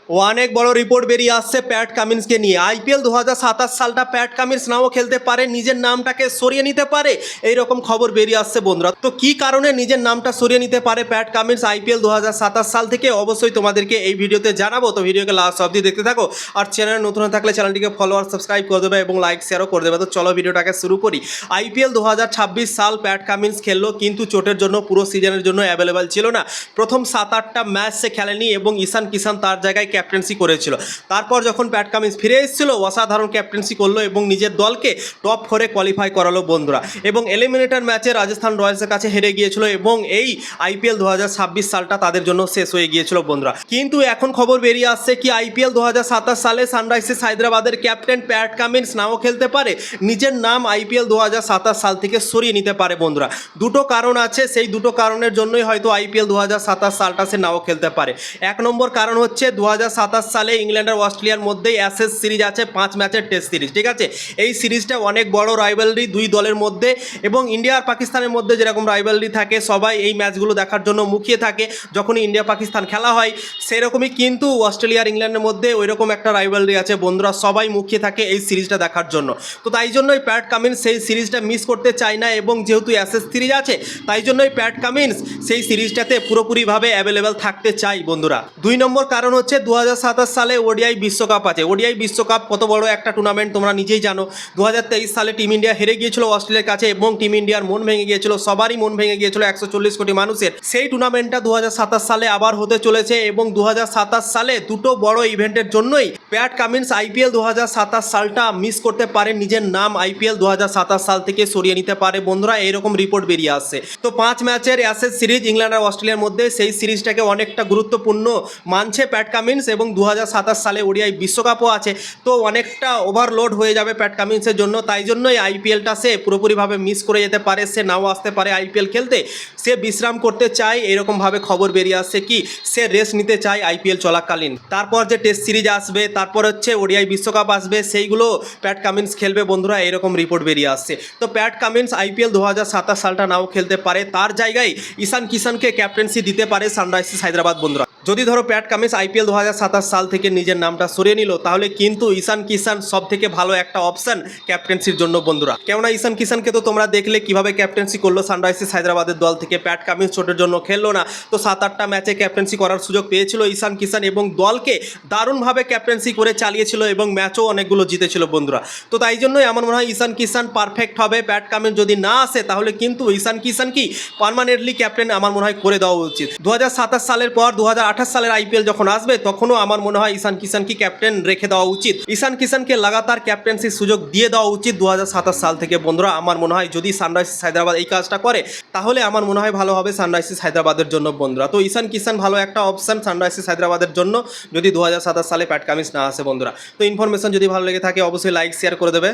অনেক বড় রিপোর্ট বেরিয়ে আসছে প্যাট কামিন্সকে নিয়ে। আইপিএল 2027 সালটা প্যাট কামিন্স নাও খেলতে পারে, নিজের নামটাকে সরিয়ে নিতে পারে, এইরকম খবর বেরিয়ে আসছে বন্ধুরা। তো কি কারণে নিজের নামটা সরিয়ে নিতে পারে প্যাট কামিন্স আইপিএল 2027 সাল থেকে, অবশ্যই তোমাদেরকে এই ভিডিওতে জানাবো। তো ভিডিওকে লাস্ট অবধি দেখতে থাকো, আর চ্যানেল নতুন থাকলে চ্যানেলটিকে ফলো আর সাবস্ক্রাইব করে দেবে এবং লাইক শেয়ারও করে দেবে। তো চলো ভিডিওটাকে শুরু করি। আইপিএল 2026 সাল প্যাট কামিন্স খেললো, কিন্তু চোটের জন্য পুরো সিজনের জন্য অ্যাভেলেবেল ছিল না। প্রথম 7-8টা ম্যাচ সে খেলেনি এবং ঈশান কিষান তার জায়গায় ক্যাপ্টেন্সি করেছিল। তারপর যখন প্যাট কামিন্স ফিরে এসেছিল, অসাধারণ ক্যাপ্টেন্সি করলো এবং নিজের দলকে টপ 4-এ কোয়ালিফাই করালো বন্ধুরা। এবং এলিমিনেটর ম্যাচে রাজস্থান রয়্যালসের কাছে হেরে গিয়েছিল এবং এই আইপিএল 2026 সালটা তাদের জন্য শেষ হয়ে গিয়েছিল বন্ধুরা। কিন্তু এখন খবর বেরিয়ে আসছে কি আইপিএল 2027 সালে সানরাইজার্স হায়দ্রাবাদের ক্যাপ্টেন প্যাট কামিন্স নাও খেলতে পারে, নিজের নাম আইপিএল 2027 সাল থেকে সরিয়ে নিতে পারে বন্ধুরা। দুটো কারণ আছে, সেই দুটো কারণের জন্যই হয়তো আইপিএল 2027 সালটা সে নাও খেলতে পারে। এক নম্বর কারণ হচ্ছে 2027 সালে ইংল্যান্ড আর অস্ট্রেলিয়ার মধ্যেই অ্যাশেজ সিরিজ আছে, 5 ম্যাচের টেস্ট সিরিজ, ঠিক আছে। এই সিরিজটা অনেক বড় রাইভালরি দুই দলের মধ্যে, এবং ইন্ডিয়া আর পাকিস্তানের মধ্যে যেরকম রাইভালরি থাকে, সবাই এই ম্যাচগুলো দেখার জন্য মুখিয়ে থাকে যখনই ইন্ডিয়া পাকিস্তান খেলা হয়। সেরকমই কিন্তু অস্ট্রেলিয়া আর ইংল্যান্ডের মধ্যে ওইরকম একটা রাইভালরি আছে বন্ধুরা, সবাই মুখিয়ে থাকে এই সিরিজটা দেখার জন্য। তো তাই জন্যই প্যাট কামিন্স সেই সিরিজটা মিস করতে চায় না, এবং যেহেতু অ্যাশেজ সিরিজ আছে তাই জন্যই প্যাট কামিন্স সেই সিরিজটাতে পুরোপুরিভাবে অ্যাভেলেবেল থাকতে চাই বন্ধুরা। 2 নম্বর কারণ হচ্ছে 2027 সালে ওডিআই বিশ্বকাপ আছে। ওডিআই বিশ্বকাপ কত বড় একটা টুর্নামেন্ট তোমরা নিজেই জানো। 2023 সালে টিম ইন্ডিয়া হেরে গিয়েছিল অস্ট্রেলিয়ার কাছে এবং টিম ইন্ডিয়ার মন ভেঙে গিয়েছিল, সবারই মন ভেঙে গিয়েছিল 140 কোটি মানুষের। সেই টুর্নামেন্টটা 2027 সালে আবার হতে চলেছে, এবং 2027 সালে দুটো বড় ইভেন্টের জন্যই প্যাট কামিন্স আইপিএল 2027 সালটা মিস করতে পারে, নিজের নাম আইপিএল 2027 সাল থেকে সরিয়ে নিতে পারে বন্ধুরা, এইরকম রিপোর্ট বেরিয়ে আসছে। তো 5 ম্যাচের অ্যাশেজ সিরিজ ইংল্যান্ড আর অস্ট্রেলিয়ার মধ্যে, সেই সিরিজটাকে অনেকটা গুরুত্বপূর্ণ মানছে প্যাট কামিন্স, এবং 2027 সালে ওডিআই বিশ্বকাপও আছে। তো অনেকটা ওভারলোড হয়ে যাবে প্যাট কামিন্সের জন্য, তাই জন্যই আইপিএলটা সে পুরোপুরিভাবে মিস করে যেতে পারে, সে নাও আসতে পারে আইপিএল খেলতে। সে বিশ্রাম করতে চায়, এরকমভাবে খবর বেরিয়ে আসছে কি সে রেস্ট নিতে চায় আইপিএল চলাকালীন। তারপর যে টেস্ট সিরিজ আসবে, তারপর হচ্ছে ওডিআই বিশ্বকাপ আসবে, সেইগুলো প্যাট কামিন্স খেলবে বন্ধুরা, এরকম রিপোর্ট বেরিয়ে আসছে। তো প্যাট কামিন্স আইপিএল 2027 সালটা নাও খেলতে পারে, তার জায়গায় ঈশান কিষানকে ক্যাপ্টেন্সি দিতে পারে সানরাইজার্স হায়দ্রাবাদ বন্ধুরা। যদি ধরো প্যাট কামিন্স আইপিএল 2027 সাল থেকে নিজের নামটা সরিয়ে নিল, তাহলে কিন্তু ঈশান কিষান সব থেকে ভালো একটা অপশন ক্যাপ্টেন্সির জন্য বন্ধুরা। কেননা ঈশান কিষানকে তো তোমরা দেখলে কিভাবে ক্যাপ্টেন্সি করলো সানরাইজার্স হায়দ্রাবাদের দল থেকে। প্যাট কামিন্স চোটের জন্য খেললো না, তো 7-8টা ম্যাচে ক্যাপ্টেন্সি করার সুযোগ পেয়েছিল ঈশান কিষান, এবং দলকে দারুণভাবে ক্যাপ্টেন্সি করে চালিয়েছিল এবং ম্যাচও অনেকগুলো জিতেছিল বন্ধুরা। তো তাই জন্যই আমার মনে হয় ঈশান কিষান পারফেক্ট হবে। প্যাট কামিন্স যদি না আসে, তাহলে কিন্তু ঈশান কিষান কি পার্মানেন্টলি ক্যাপ্টেন আমার মনে হয় করে দেওয়া উচিত। 2027 সালের পর 2028 সালের আইপিএল যখন আসবে, তখনও আমার মনে হয় ঈশান কিষানকে ক্যাপ্টেন রেখে দেওয়া উচিত। ঈশান কিষানকে লাগাতার ক্যাপ্টেন্সির সুযোগ দিয়ে দেওয়া উচিত 2027 সাল থেকে বন্ধুরা। আমার মনে হয় যদি সানরাইজার্স হায়দ্রাবাদ এই কাজটা করে, তাহলে আমার মনে হয় ভালো হবে সানরাইজার্স হায়দ্রাবাদের জন্য বন্ধুরা। তো ঈশান কিষান ভালো একটা অপশন সানরাইজার্স হায়দ্রাবাদের জন্য, যদি 2027 সালে প্যাট কামিন্স না আসে বন্ধুরা। তো ইনফরমেশন যদি ভালো লেগে থাকে, অবশ্যই লাইক শেয়ার করে দেবে।